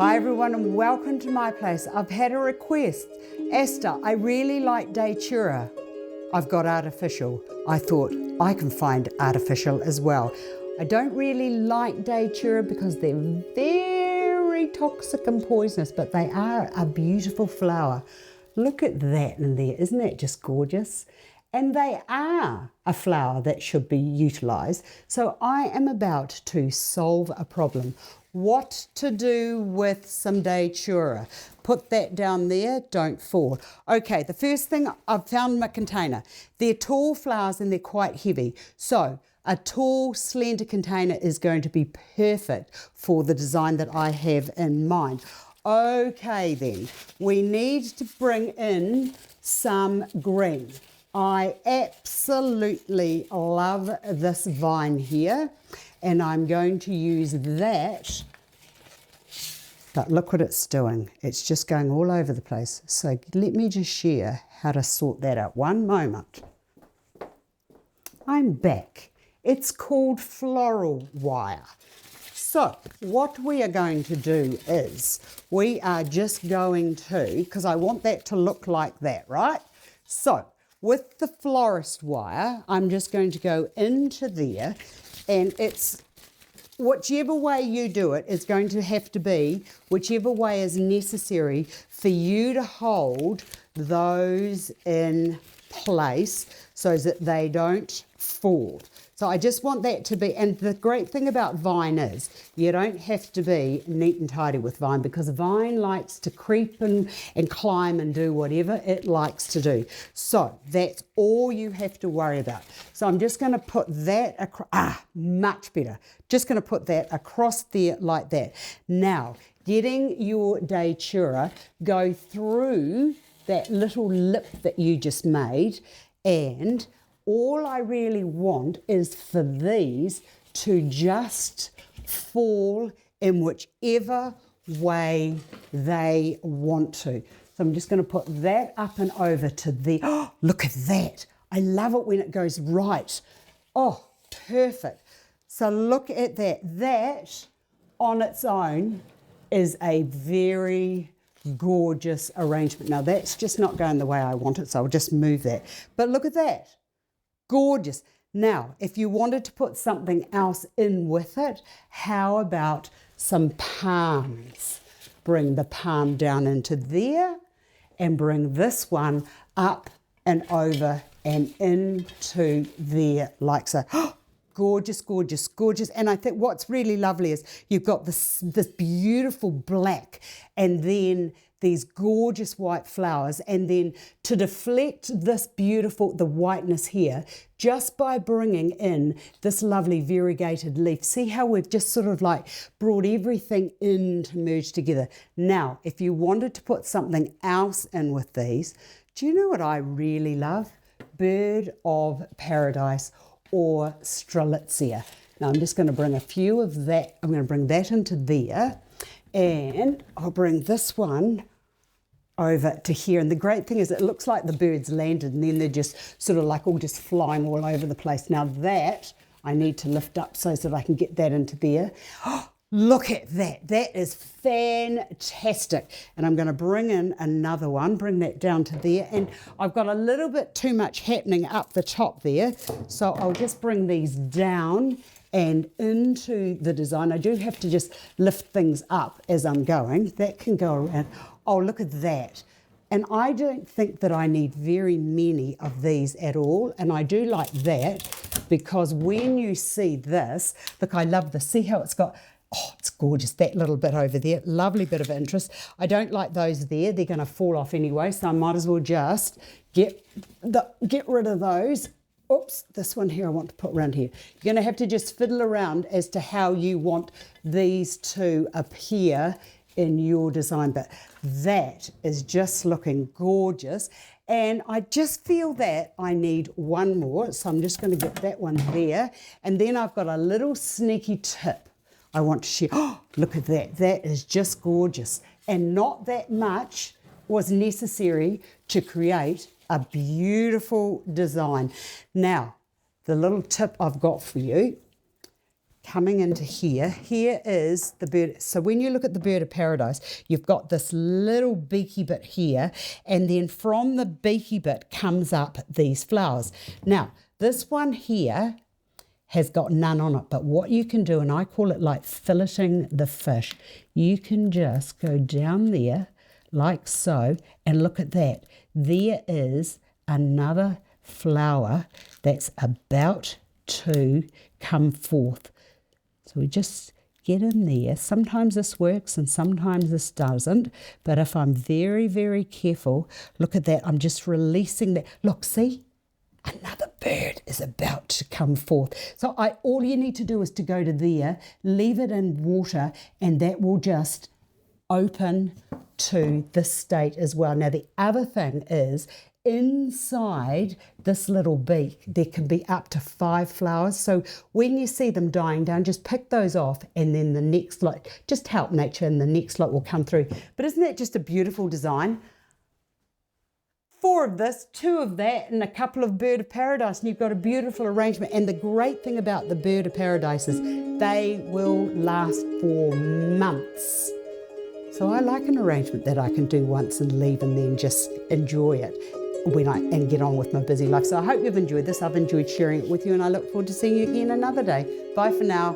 Hi everyone and welcome to my place. I've had a request. Astar, I really like Datura. I've got artificial. I thought I can find artificial as well. I don't really like Datura because they're very toxic and poisonous, but they are a beautiful flower. Look at that in there, isn't that just gorgeous? And they are a flower that should be utilised. So I am about to solve a problem. What to do with some Datura. Put that down there, don't fall. Okay, the first thing, I've found my container. They're tall flowers and they're quite heavy. So a tall, slender container is going to be perfect for the design that I have in mind. Okay then, we need to bring in some green. I absolutely love this vine here, and I'm going to use that, but look what it's doing. It's just going all over the place. So let me just share how to sort that out. One moment. I'm back. It's called floral wire. So what we are going to do is we are just going to, because I want that to look like that, right? So with the florist wire, I'm just going to go into there, and it's whichever way you do it is going to have to be whichever way is necessary for you to hold those in place so that they don't fall. So I just want that to be, and the great thing about vine is you don't have to be neat and tidy with vine, because vine likes to creep and climb and do whatever it likes to do. So that's all you have to worry about. So I'm just going to put that across, much better. Just going to put that across there like that. Now, getting your Datura, go through that little lip that you just made, and all I really want is for these to just fall in whichever way they want to. So I'm just going to put that up and over to the, oh, look at that. I love it when it goes right. Oh, perfect. So look at that. That on its own is a very gorgeous arrangement. Now that's just not going the way I want it, so I'll just move that. But look at that. Gorgeous. Now, if you wanted to put something else in with it, how about some palms? Bring the palm down into there and bring this one up and over and into there like so. Gorgeous, gorgeous, gorgeous. And I think what's really lovely is you've got this beautiful black and then these gorgeous white flowers, and then to deflect this beautiful, the whiteness here, just by bringing in this lovely variegated leaf. See how we've just sort of like brought everything in to merge together. Now, if you wanted to put something else in with these, do you know what I really love? Bird of Paradise or Strelitzia. Now I'm just going to bring a few of that, I'm going to bring that into there, and I'll bring this one over to here. And the great thing is it looks like the birds landed and then they're just sort of like all just flying all over the place. Now that I need to lift up so that I can get that into there. Oh, look at that. That is fantastic. And I'm going to bring in another one, bring that down to there. And I've got a little bit too much happening up the top there. So I'll just bring these down and into the design. I do have to just lift things up as I'm going. That can go around. Oh, look at that. And I don't think that I need very many of these at all. And I do like that because when you see this, look, I love this. See how it's got, oh, it's gorgeous. That little bit over there, lovely bit of interest. I don't like those there. They're going to fall off anyway. So I might as well just get rid of those. Oops, this one here I want to put around here. You're going to have to just fiddle around as to how you want these to appear in your design, but that is just looking gorgeous. And I just feel that I need one more, so I'm just going to get that one there. And then I've got a little sneaky tip I want to share. Oh, look at that. That is just gorgeous. And not that much was necessary to create a beautiful design. Now, the little tip I've got for you, coming into here. Here is the bird. So when you look at the bird of paradise, you've got this little beaky bit here, and then from the beaky bit comes up these flowers. Now, this one here has got none on it, but what you can do, and I call it like filleting the fish, you can just go down there like so, and look at that. There is another flower that's about to come forth. So we just get in there. Sometimes this works and sometimes this doesn't, but if I'm very, very careful, look at that, I'm just releasing that. Look, see? Another bird is about to come forth. So all you need to do is to go to there, leave it in water, and that will just open to this state as well. Now, the other thing is, inside this little beak, there can be up to 5 flowers. So when you see them dying down, just pick those off, and then the next lot, just help nature, and the next lot will come through. But isn't that just a beautiful design? 4 of this, 2 of that, and a couple of bird of paradise, and you've got a beautiful arrangement. And the great thing about the bird of paradise is they will last for months. So I like an arrangement that I can do once and leave, and then just enjoy it and get on with my busy life. So I hope you've enjoyed this. I've enjoyed sharing it with you, and I look forward to seeing you again another day. Bye for now.